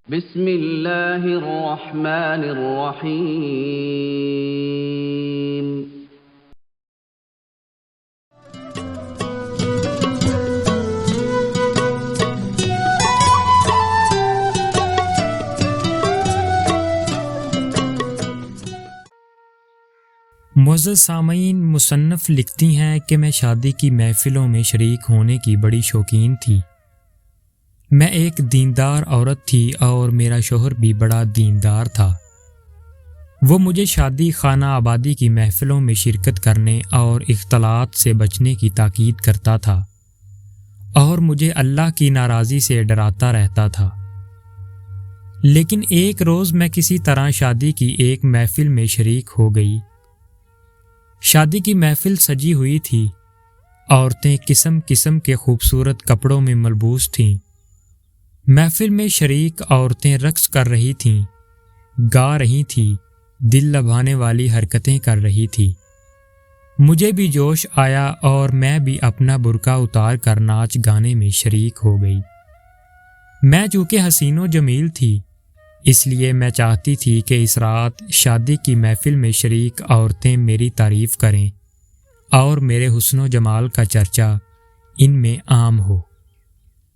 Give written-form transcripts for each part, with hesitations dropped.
بسم اللہ الرحمن الرحیم۔ معزز سامعین، مصنف لکھتی ہیں کہ میں شادی کی محفلوں میں شریک ہونے کی بڑی شوقین تھی۔ میں ایک دیندار عورت تھی اور میرا شوہر بھی بڑا دیندار تھا۔ وہ مجھے شادی خانہ آبادی کی محفلوں میں شرکت کرنے اور اختلاط سے بچنے کی تاکید کرتا تھا اور مجھے اللہ کی ناراضی سے ڈراتا رہتا تھا۔ لیکن ایک روز میں کسی طرح شادی کی ایک محفل میں شریک ہو گئی۔ شادی کی محفل سجی ہوئی تھی۔ عورتیں قسم قسم کے خوبصورت کپڑوں میں ملبوس تھیں۔ محفل میں شریک عورتیں رقص کر رہی تھیں، گا رہی تھیں، دل لبھانے والی حرکتیں کر رہی تھیں۔ مجھے بھی جوش آیا اور میں بھی اپنا برقع اتار کر ناچ گانے میں شریک ہو گئی۔ میں چونکہ حسین و جمیل تھی، اس لیے میں چاہتی تھی کہ اس رات شادی کی محفل میں شریک عورتیں میری تعریف کریں اور میرے حسن و جمال کا چرچا ان میں عام ہو۔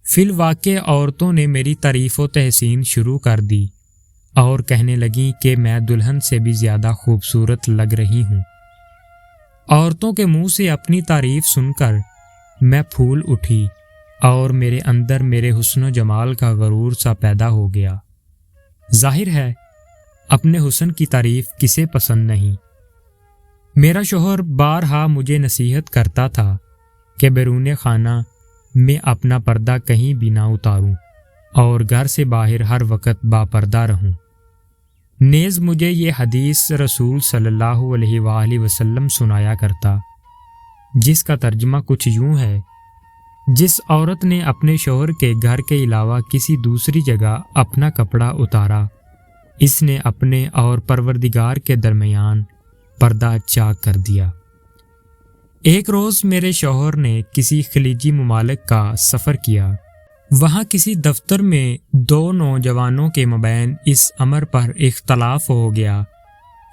فی الواقع عورتوں نے میری تعریف و تحسین شروع کر دی اور کہنے لگیں کہ میں دلہن سے بھی زیادہ خوبصورت لگ رہی ہوں۔ عورتوں کے منہ سے اپنی تعریف سن کر میں پھول اٹھی اور میرے اندر میرے حسن و جمال کا غرور سا پیدا ہو گیا۔ ظاہر ہے اپنے حسن کی تعریف کسے پسند نہیں۔ میرا شوہر بارہا مجھے نصیحت کرتا تھا کہ بیرون خانہ میں اپنا پردہ کہیں بھی نہ اتاروں اور گھر سے باہر ہر وقت باپردہ رہوں۔ نیز مجھے یہ حدیث رسول صلی اللہ علیہ وآلہ وسلم سنایا کرتا، جس کا ترجمہ کچھ یوں ہے: جس عورت نے اپنے شوہر کے گھر کے علاوہ کسی دوسری جگہ اپنا کپڑا اتارا، اس نے اپنے اور پروردگار کے درمیان پردہ چاک کر دیا۔ ایک روز میرے شوہر نے کسی خلیجی ممالک کا سفر کیا۔ وہاں کسی دفتر میں دو نوجوانوں کے مابین اس امر پر اختلاف ہو گیا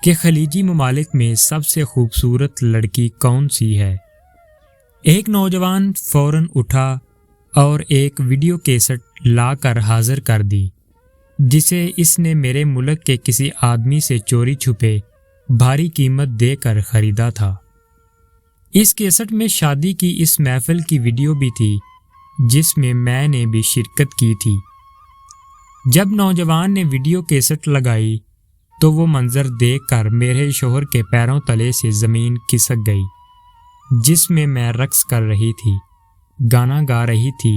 کہ خلیجی ممالک میں سب سے خوبصورت لڑکی کون سی ہے۔ ایک نوجوان فوراً اٹھا اور ایک ویڈیو کیسٹ لا کر حاضر کر دی، جسے اس نے میرے ملک کے کسی آدمی سے چوری چھپے بھاری قیمت دے کر خریدا تھا۔ اس کیسٹ میں شادی کی اس محفل کی ویڈیو بھی تھی، جس میں میں نے بھی شرکت کی تھی۔ جب نوجوان نے ویڈیو کیسٹ لگائی تو وہ منظر دیکھ کر میرے شوہر کے پیروں تلے سے زمین کھسک گئی، جس میں میں رقص کر رہی تھی، گانا گا رہی تھی،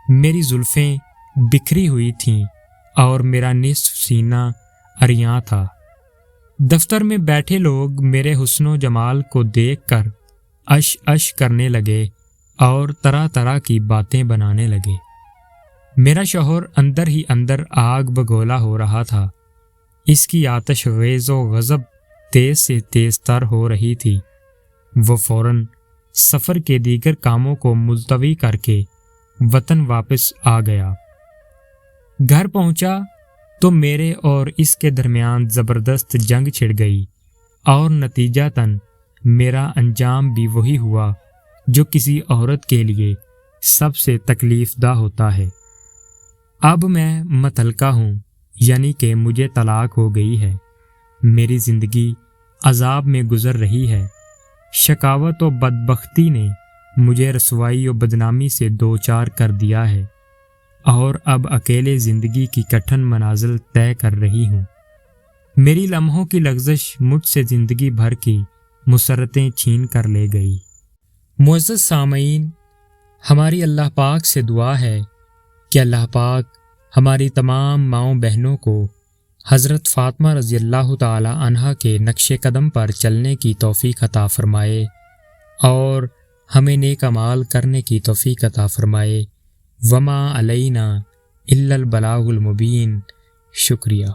میری زلفیں بکھری ہوئی تھیں اور میرا نصف سینہ عریاں تھا۔ دفتر میں بیٹھے لوگ میرے حسن و جمال کو دیکھ کر اش اش کرنے لگے اور طرح طرح کی باتیں بنانے لگے۔ میرا شوہر اندر ہی اندر آگ بگولا ہو رہا تھا۔ اس کی آتش غیظ و غضب تیز سے تیز تر ہو رہی تھی۔ وہ فوراً سفر کے دیگر کاموں کو ملتوی کر کے وطن واپس آ گیا۔ گھر پہنچا تو میرے اور اس کے درمیان زبردست جنگ چھڑ گئی اور نتیجتاً میرا انجام بھی وہی ہوا جو کسی عورت کے لیے سب سے تکلیف دہ ہوتا ہے۔ اب میں متعلقہ ہوں، یعنی کہ مجھے طلاق ہو گئی ہے۔ میری زندگی عذاب میں گزر رہی ہے۔ شقاوت و بدبختی نے مجھے رسوائی و بدنامی سے دوچار کر دیا ہے اور اب اکیلے زندگی کی کٹھن منازل طے کر رہی ہوں۔ میری لمحوں کی لغزش مجھ سے زندگی بھر کی مسرتیں چھین کر لے گئی۔ معزز سامعین، ہماری اللہ پاک سے دعا ہے کہ اللہ پاک ہماری تمام ماؤں بہنوں کو حضرت فاطمہ رضی اللہ تعالی عنہا کے نقش قدم پر چلنے کی توفیق عطا فرمائے اور ہمیں نیک اعمال کرنے کی توفیق عطا فرمائے۔ وما علینا الا البلاغ المبین۔ شکریہ۔